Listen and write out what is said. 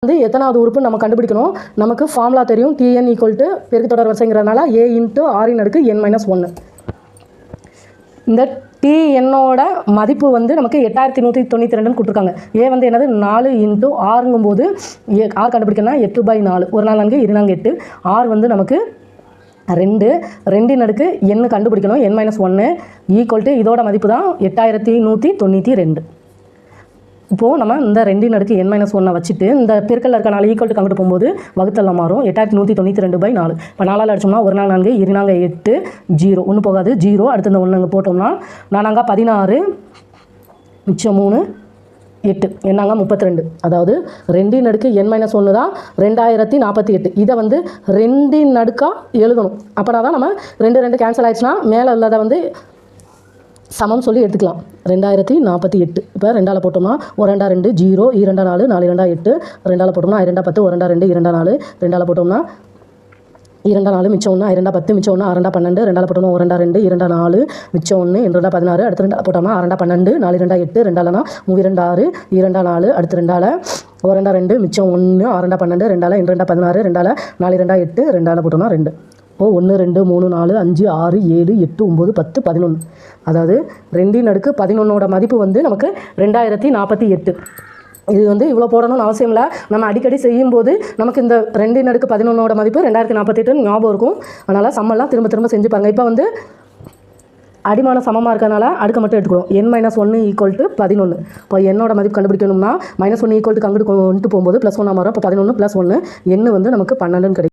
வந்து எத்தனாவது உறுப்பு நம்ம கண்டுபிடிக்கணும். நமக்கு ஃபார்முலா தெரியும். Tn = பெருக்கு தொடர் வரிசைங்கிறதுனால a × r⁻n-1. இந்த Tnோட மதிப்பு வந்து நமக்கு 8192ன்னு கொடுத்துருக்காங்க. ஏ வந்து என்னது 4 × ஆறுங்கும்போது ஆர் கண்டுபிடிக்கணும்னா 8/4. 1 4 4 2 4 8. ஆர் வந்து நமக்கு 2 2n கண்டுபிடிக்கணும். n-1 இதோட மதிப்பு தான் 8192. இப்போது நம்ம இந்த 2n-1 வச்சுட்டு இந்த பெருக்கல் இருக்கனால ஈக்குவல் கங்கிட்டு போகும்போது வகுத்தெல்லாம் மாறும். 8192/4. இப்போ 4ஆல் அடிச்சோம்னா 1 4 4 2 4 8 0 ஒன்று போகாது 0. அடுத்து இந்த 1 போட்டோம்னா 4 16 மிச்சம் 3 8 என்னாங்க 32. அதாவது 2n-1 தான் 2048. இதை வந்து 2 எழுதணும். அப்போனா தான் நம்ம 2 கேன்சல் ஆயிடுச்சுன்னா மேலே உள்ளதை வந்து சமம் சொல்லி எடுத்துக்கலாம். 2048. இப்போ 2ஆல் போட்டோம்னா 1 2 0 2 4 4 2 8. 2ஆல் போட்டோம்னா 2 10 1 2 2 4. 2ஆல் போட்டோம்னா 2 4 மிச்சம் 1 2 10 மிச்சம் 1 6 12. 2ஆல் போட்டோம்னா 1 2 2 4 மிச்சம் 1 2 16. அடுத்து 2 போட்டோம்னா 6 12 4 2 8. 2ஆல்னா 3 2 6 2 4. அடுத்து 2ஆல் 1 2 மிச்சம் 1 6 12. 2ஆல் 2 16. 2ஆல் 4 2 8. 2ஆல் போட்டோம்னா 2. இப்போ 1 2 3 4 5 6 7 8 9 10 11. அதாவது 2n-11 மதிப்பு வந்து நமக்கு 2048. இது வந்து இவ்வளோ போடணும்னு அவசியம் இல்லை. நம்ம அடிக்கடி செய்யும்போது நமக்கு இந்த 2n-11 மதிப்பு 2048 ஞாபகம் இருக்கும். அதனால் சம்மெல்லாம் திரும்ப திரும்ப செஞ்சு பாருங்கள். இப்போ வந்து அடிமான சமமாக இருக்கிறதுனால அடுக்க மட்டும் எடுத்துக்கிறோம். n-1 = 11. இப்போ என்னோட மதிப்பு கண்டுபிடிக்கணும்னா -1 = கங்கிட்டு கொண்டு போகும்போது +1 மாறும். இப்போ 11 + 1 n வந்து நமக்கு 12ன்னு கிடைக்கும்.